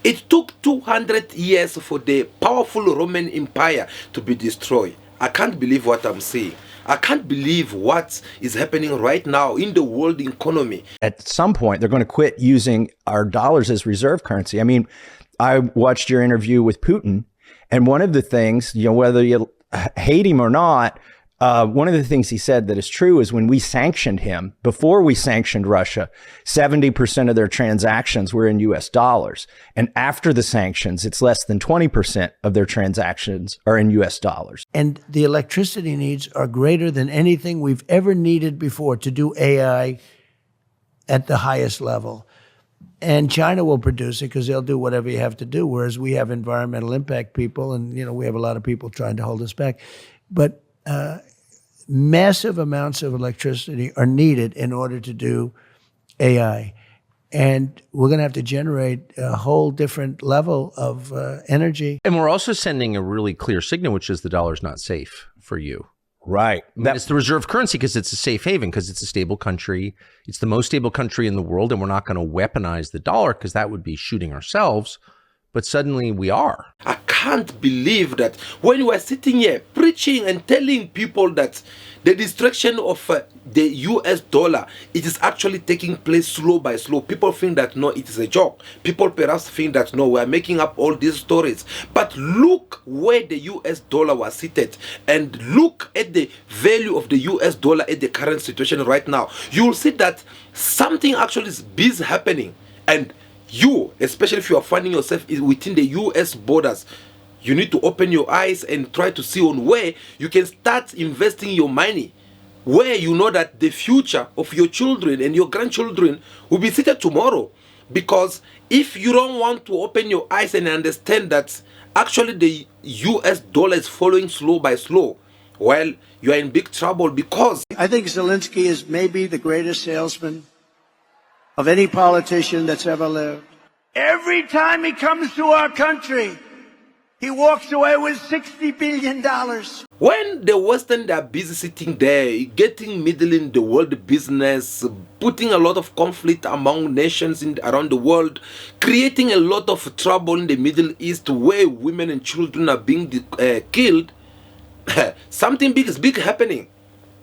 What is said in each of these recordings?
It took 200 years for the powerful Roman Empire to be destroyed. I can't believe what I'm saying. I can't believe what is happening right now in the world economy. At some point, they're going to quit using our dollars as reserve currency. I mean, I watched your interview with Putin, and one of the things, whether you hate him or not, one of the things he said that is true is when we sanctioned him, before we sanctioned Russia, 70% of their transactions were in US dollars. And after the sanctions, it's less than 20% of their transactions are in US dollars. And the electricity needs are greater than anything we've ever needed before to do AI at the highest level. And China will produce it because they'll do whatever you have to do, whereas we have environmental impact people, and we have a lot of people trying to hold us back. But massive amounts of electricity are needed in order to do AI. And we're going to have to generate a whole different level of energy. And we're also sending a really clear signal, which is the dollar's not safe for you. Right. It's the reserve currency because it's a safe haven, because it's a stable country. It's the most stable country in the world, and we're not going to weaponize the dollar because that would be shooting ourselves. But suddenly we are. I can't believe that when you are sitting here preaching and telling people that the destruction of the US dollar, it is actually taking place slow by slow. People think that no, it is a joke. People perhaps think that no, we are making up all these stories. But look where the US dollar was seated, and look at the value of the US dollar at the current situation right now. You will see that something actually is busy happening. And you, especially if you are finding yourself within the US borders, you need to open your eyes and try to see on where you can start investing your money, where you know that the future of your children and your grandchildren will be seated tomorrow. Because if you don't want to open your eyes and understand that actually the US dollar is following slow by slow, well, you are in big trouble. Because I think Zelensky is maybe the greatest salesman of any politician that's ever lived. Every time he comes to our country, he walks away with $60 billion. when the Western, they are busy sitting there, getting middle in the world business, putting a lot of conflict among nations around the world, creating a lot of trouble in the Middle East where women and children are being killed, something big is happening.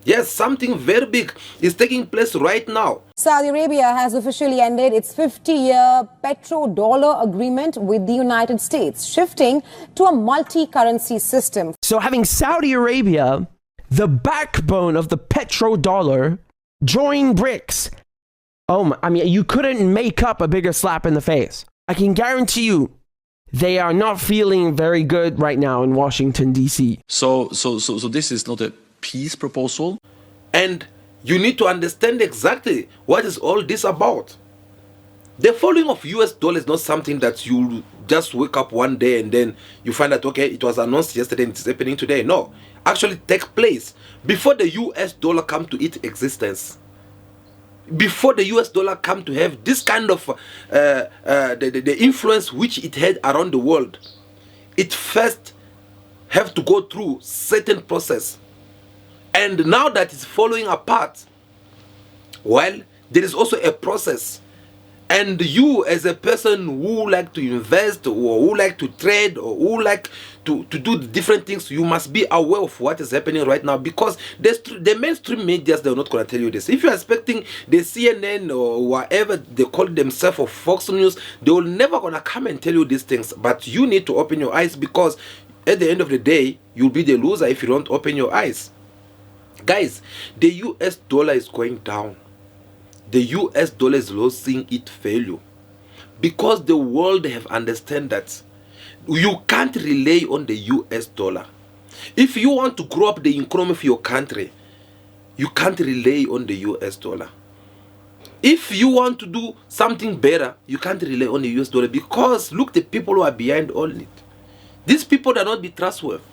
Yes, something very big is taking place right now. Saudi Arabia has officially ended its 50-year petrodollar agreement with the United States, shifting to a multi-currency system. So having Saudi Arabia, the backbone of the petrodollar, join BRICS. You couldn't make up a bigger slap in the face. I can guarantee you, they are not feeling very good right now in Washington, D.C. So this is not a peace proposal. And you need to understand exactly what is all this about. The following of US dollar is not something that you just wake up one day and then you find that, okay, it was announced yesterday and it's happening today. No, actually take place before the US dollar come to its existence. Before the US dollar come to have this kind of the influence which it had around the world, it first have to go through certain process. And now that it's falling apart, well, there is also a process. And you, as a person who like to invest or who like to trade or who like to do different things, you must be aware of what is happening right now, because the mainstream media, they're not going to tell you this. If you're expecting the CNN or whatever they call themselves, or Fox News, they will never going to come and tell you these things. But you need to open your eyes, because at the end of the day, you'll be the loser if you don't open your eyes. Guys, the US dollar is going down. The US dollar is losing its value, because the world have understand that you can't rely on the US dollar. If you want to grow up the economy of your country, you can't rely on the US dollar. If you want to do something better, you can't rely on the US dollar, because look, the people who are behind all it. These people are not be trustworthy.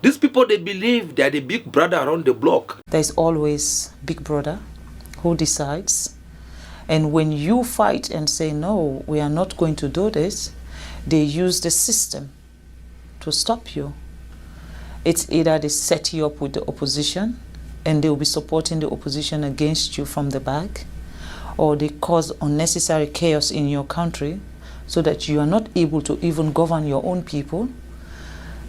These people, they believe they are the big brother around the block. There's always big brother who decides. And when you fight and say, no, we are not going to do this, they use the system to stop you. It's either they set you up with the opposition and they'll be supporting the opposition against you from the back, or they cause unnecessary chaos in your country so that you are not able to even govern your own people.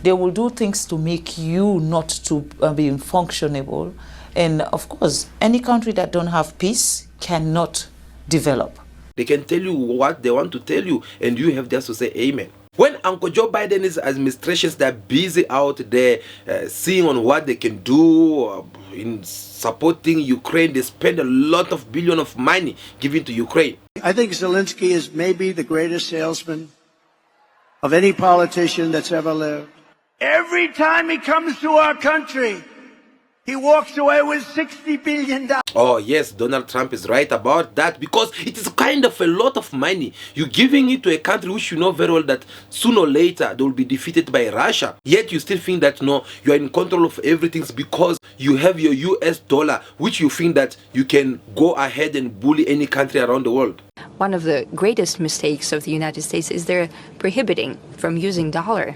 They will do things to make you not to be functionable. And of course, any country that don't have peace cannot develop. They can tell you what they want to tell you, and you have just to say amen. When Uncle Joe Biden's administrations, they're busy out there seeing on what they can do in supporting Ukraine, they spend a lot of billion of money giving to Ukraine. I think Zelensky is maybe the greatest salesman of any politician that's ever lived. Every time he comes to our country, he walks away with $60 billion. Oh yes, Donald Trump is right about that, because it is kind of a lot of money. You're giving it to a country which you know very well that sooner or later they will be defeated by Russia. Yet you still think that no, you are in control of everything because you have your US dollar, which you think that you can go ahead and bully any country around the world. One of the greatest mistakes of the United States is they're prohibiting from using dollar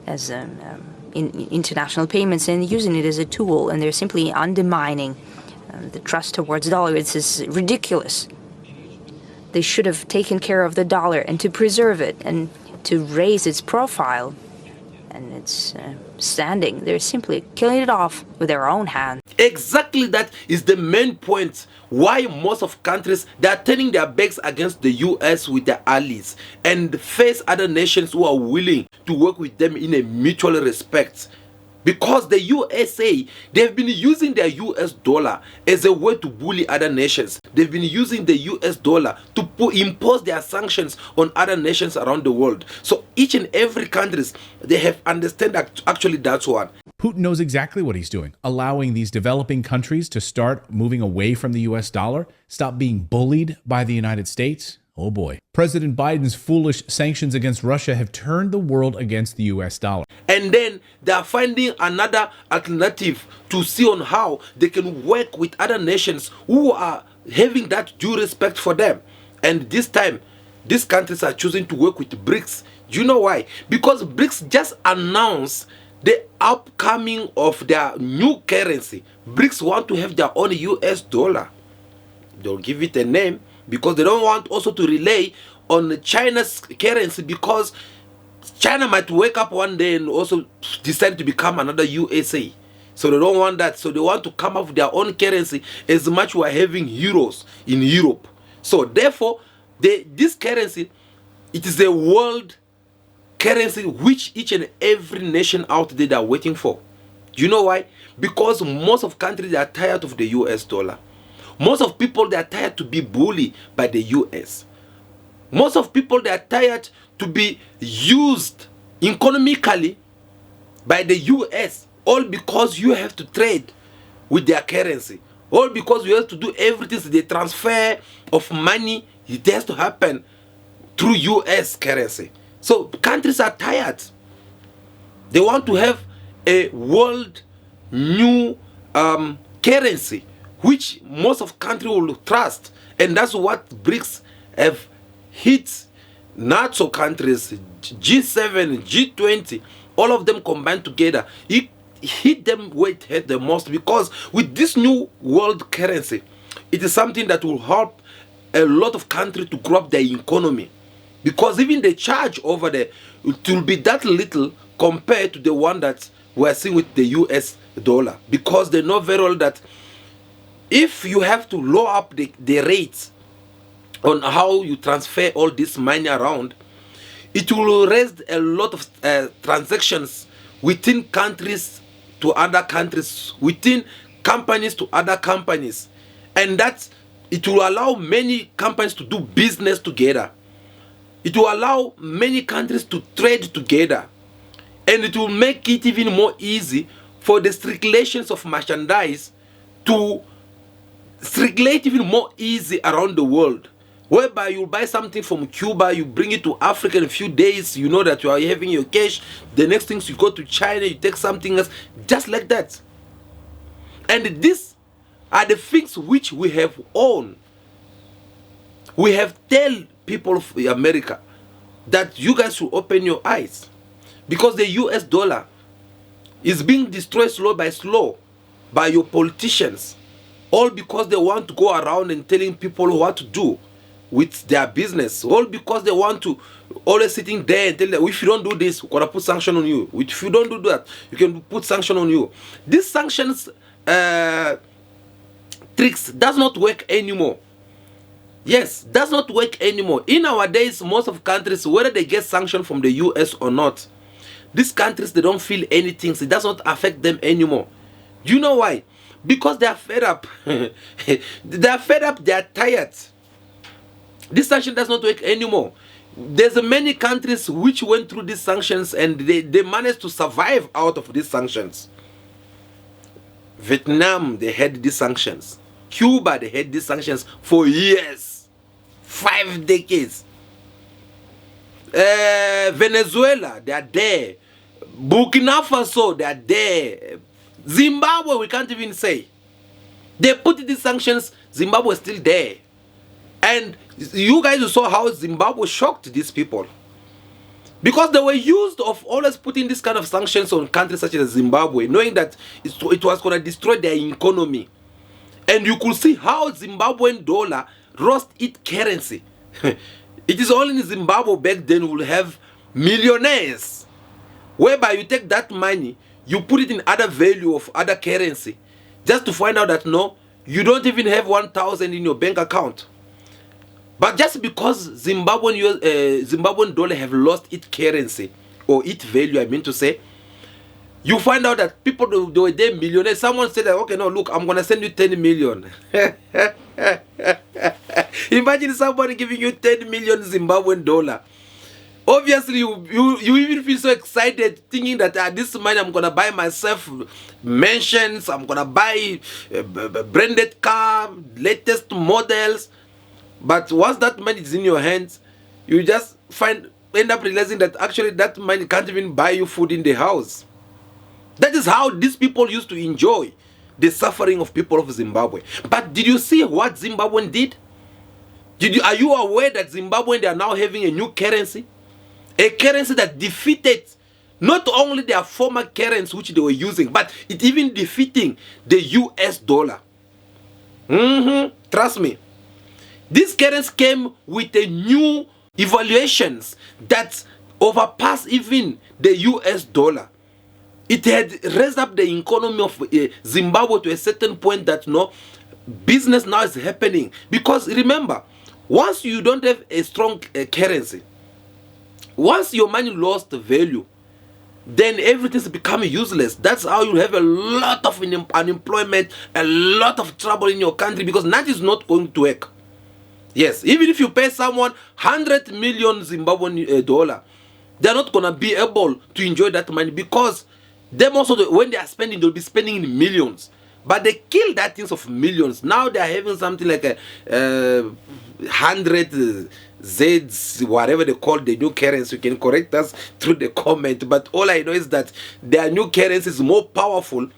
as in international payments and using it as a tool, and they're simply undermining the trust towards dollar. It's ridiculous. They should have taken care of the dollar and to preserve it and to raise its profile and its standing. They're simply killing it off with their own hand. Exactly, that is the main point why most of countries, they are turning their backs against the US with their allies and face other nations who are willing to work with them in a mutual respect. Because the USA, they've been using their US dollar as a way to bully other nations. They've been using the US dollar to impose their sanctions on other nations around the world. So each and every countries, they have understand actually that's one. Putin knows exactly what he's doing, allowing these developing countries to start moving away from the US dollar, stop being bullied by the United States. Oh boy. President Biden's foolish sanctions against Russia have turned the world against the US dollar. And then they are finding another alternative to see on how they can work with other nations who are having that due respect for them. And this time, these countries are choosing to work with BRICS. Do you know why? Because BRICS just announced the upcoming of their new currency. BRICS want to have their own US dollar. They'll give it a name because they don't want also to rely on China's currency, because China might wake up one day and also decide to become another USA. So they don't want that. So they want to come up with their own currency, as much we are having euros in Europe. So therefore, this currency, it is a world currency which each and every nation out there are waiting for. Do you know why? Because most of countries are tired of the US dollar. Most of people, they are tired to be bullied by the US. Most of people, they are tired to be used economically by the US, all because you have to trade with their currency. All because you have to do everything, the transfer of money, it has to happen through US currency. So countries are tired. They want to have a world new currency, which most of countries will trust. And that's what BRICS have hit NATO countries, G7, G20, all of them combined together. It hit them where it hurt the most, because with this new world currency, it is something that will help a lot of countries to grow up their economy. Because even the charge over there, it will be that little compared to the one that we're seeing with the US dollar. Because they know very well that if you have to lower up the rates on how you transfer all this money around, it will raise a lot of transactions within countries to other countries, within companies to other companies. And that it will allow many companies to do business together. It will allow many countries to trade together. And it will make it even more easy for the circulations of merchandise to circulate even more easy around the world. Whereby you buy something from Cuba, you bring it to Africa in a few days, you know that you are having your cash. The next thing you go to China, you take something else, just like that. And these are the things which we have owned. We have tell people of America that you guys should open your eyes, because the US dollar is being destroyed slow by your politicians, all because they want to go around and telling people what to do. with their business, all because they want to always sitting there and tell them, if you don't do this, we're gonna put sanction on you. If you don't do that, you can put sanction on you. These sanctions tricks does not work anymore. Yes, does not work anymore. In our days, most of countries, whether they get sanctioned from the US or not, these countries, they don't feel anything. So it does not affect them anymore. Do you know why? Because they are fed up. They are fed up, they are tired. This sanction does not work anymore. There's many countries which went through these sanctions and they managed to survive out of these sanctions. Vietnam, they had these sanctions. Cuba, they had these sanctions for years. 5 decades. Venezuela, they are there. Burkina Faso, they are there. Zimbabwe, we can't even say. They put these sanctions, Zimbabwe is still there. And you guys saw how Zimbabwe shocked these people. Because they were used of always putting this kind of sanctions on countries such as Zimbabwe, knowing that it was going to destroy their economy. And you could see how Zimbabwean dollar lost its currency. It is only in Zimbabwe back then we will have millionaires. Whereby you take that money, you put it in other value of other currency. Just to find out that no, you don't even have 1,000 in your bank account. But just because Zimbabwean dollar have lost its currency, or its value, I mean to say, you find out that people, they were there millionaires. Someone said that, okay, no, look, I'm going to send you 10 million. Imagine somebody giving you 10 million Zimbabwean dollar. Obviously, you even feel so excited thinking that this money I'm going to buy myself mansions, I'm going to buy branded car, latest models. But once that money is in your hands, you just end up realizing that actually that money can't even buy you food in the house. That is how these people used to enjoy the suffering of people of Zimbabwe. But did you see what Zimbabwean did? Are you aware that Zimbabwean, they are now having a new currency? A currency that defeated not only their former currency which they were using, but it even defeating the US dollar. Trust me. This currency came with a new evaluations that overpass even the US dollar. It had raised up the economy of Zimbabwe to a certain point that no business now is happening. Because remember, once you don't have a strong currency, once your money lost value, then everything's becoming useless. That's how you have a lot of unemployment, a lot of trouble in your country, because that is not going to work. Yes, even if you pay someone 100 million Zimbabwean dollar, they're not going to be able to enjoy that money, because them also, when they are spending, they'll be spending in millions. But they kill that things of millions. Now they are having something like a 100 Zs, whatever they call the new currency. You can correct us through the comment. But all I know is that their new currency is more powerful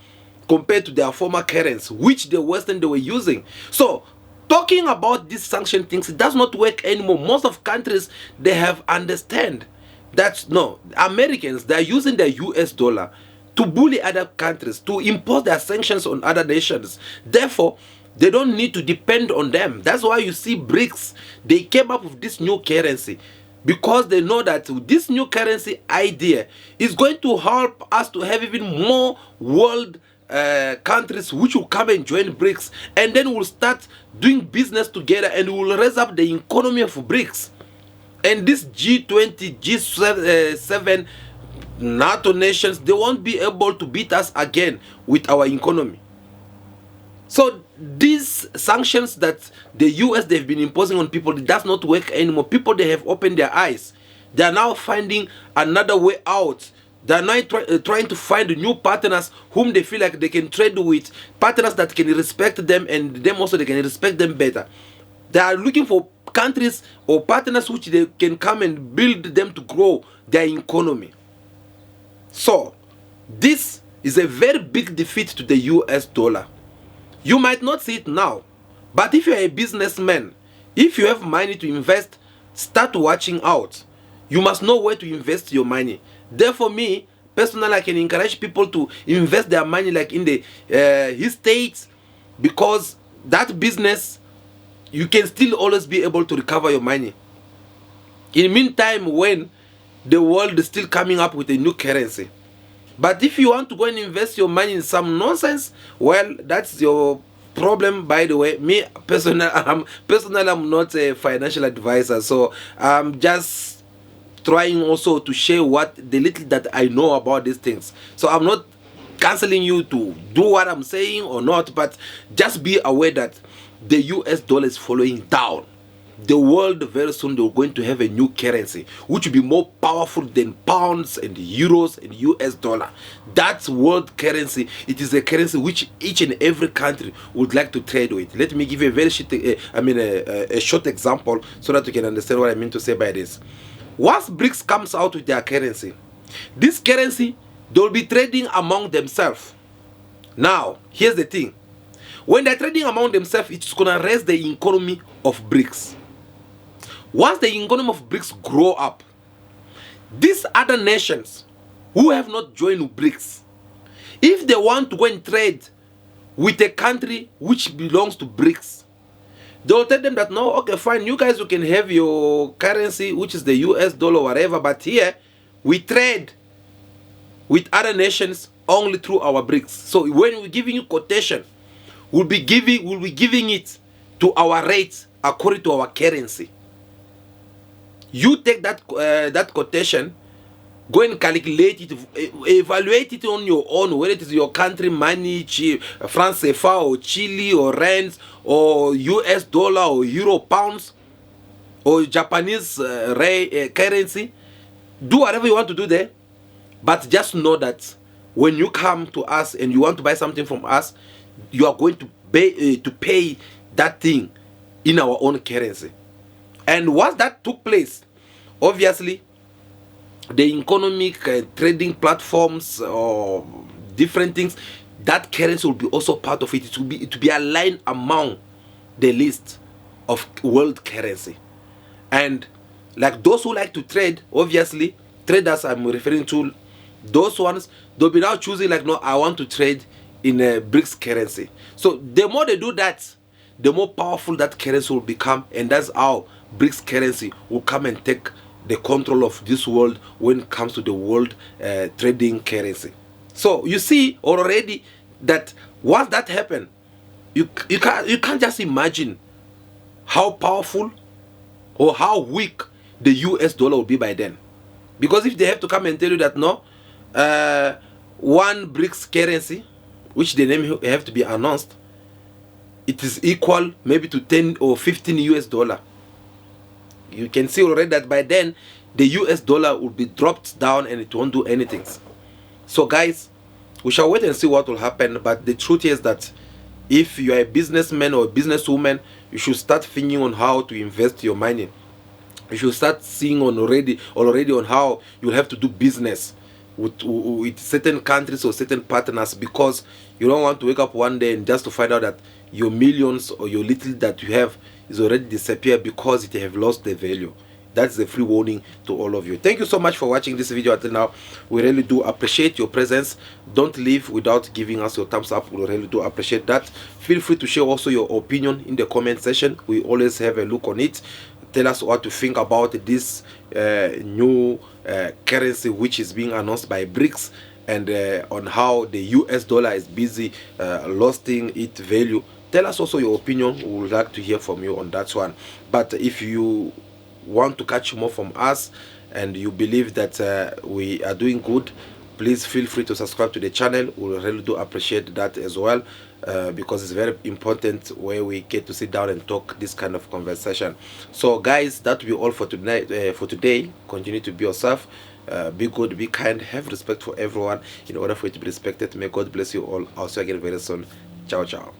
compared to their former currency, which the Western they were using. So talking about these sanction things, it does not work anymore. Most of countries, they have understand that no, Americans, they are using their US dollar to bully other countries, to impose their sanctions on other nations. Therefore, they don't need to depend on them. That's why you see BRICS, they came up with this new currency, because they know that this new currency idea is going to help us to have even more world countries which will come and join BRICS, and then we'll start doing business together and we'll raise up the economy of BRICS. And this G20, G7, NATO nations, they won't be able to beat us again with our economy. So these sanctions that the US, they've been imposing on people, it does not work anymore. People, they have opened their eyes. They are now finding another way out. They are now trying to find new partners whom they feel like they can trade with, partners that can respect them, and them also they can respect them better. They are looking for countries or partners which they can come and build them to grow their economy. So this is a very big defeat to the US dollar. You might not see it now, but if you're a businessman, if you have money to invest, start watching out. You must know where to invest your money. Therefore, me personally, I can encourage people to invest their money like in the estates, because that business you can still always be able to recover your money. In the meantime, when the world is still coming up with a new currency. But if you want to go and invest your money in some nonsense, well, that's your problem. By the way, me personally, I'm not a financial advisor, so I'm just trying also to share what the little that I know about these things. So I'm not canceling you to do what I'm saying or not, but just be aware that the US dollar is following down. The world very soon they're going to have a new currency which will be more powerful than pounds and euros and US dollar. That's world currency. It is a currency which each and every country would like to trade with. Let me give you a very short example so that you can understand what I mean to say by this. Once BRICS comes out with their currency, this currency they'll be trading among themselves. Now here's the thing, when they're trading among themselves, it's gonna raise the economy of BRICS. Once the economy of BRICS grow up, these other nations who have not joined BRICS, if they want to go and trade with a country which belongs to BRICS, they'll tell them that no, okay, fine, you guys, you can have your currency, which is the US dollar or whatever, but here we trade with other nations only through our BRICS. So when we're giving you quotation, we'll be giving it to our rates according to our currency. You take that quotation, go and calculate it, evaluate it on your own, whether it is your country money, France CFA or Chile or rands or US dollar or euro pounds or Japanese currency. Do whatever you want to do there, but just know that when you come to us and you want to buy something from us, you are going to pay that thing in our own currency. And once that took place, obviously the economic trading platforms or different things, that currency will be also part of it. It will be aligned among the list of world currency. And like those who like to trade, obviously traders I'm referring to, those ones, they'll be now choosing like, no, I want to trade in a BRICS currency. So the more they do that, the more powerful that currency will become, and that's how BRICS currency will come and take the control of this world when it comes to the world trading currency. So you see already that once that happens, you can't just imagine how powerful or how weak the US dollar will be by then. Because if they have to come and tell you that no, one BRICS currency, which the name have to be announced, it is equal maybe to 10 or 15 US dollar. You can see already that by then the US dollar will be dropped down and it won't do anything. So guys, we shall wait and see what will happen. But the truth is that if you are a businessman or a businesswoman, you should start thinking on how to invest your money. You should start seeing already on how you'll have to do business with certain countries or certain partners, because you don't want to wake up one day and just to find out that your millions or your little that you have is already disappeared because it have lost the value. That's a free warning to all of you. Thank you so much for watching this video until now. We really do appreciate your presence. Don't leave without giving us your thumbs up. We really do appreciate that. Feel free to share also your opinion in the comment section. We always have a look on it. Tell us what you think about this new currency which is being announced by BRICS, and on how the US dollar is busy losing its value. Tell us also your opinion. We would like to hear from you on that one. But if you want to catch more from us and you believe that we are doing good, please feel free to subscribe to the channel. We really do appreciate that as well, because it's very important where we get to sit down and talk this kind of conversation. So guys, that will be all for tonight. For today, continue to be yourself, be good, be kind, have respect for everyone in order for you to be respected. May God bless you all. I'll see you again very soon. Ciao ciao.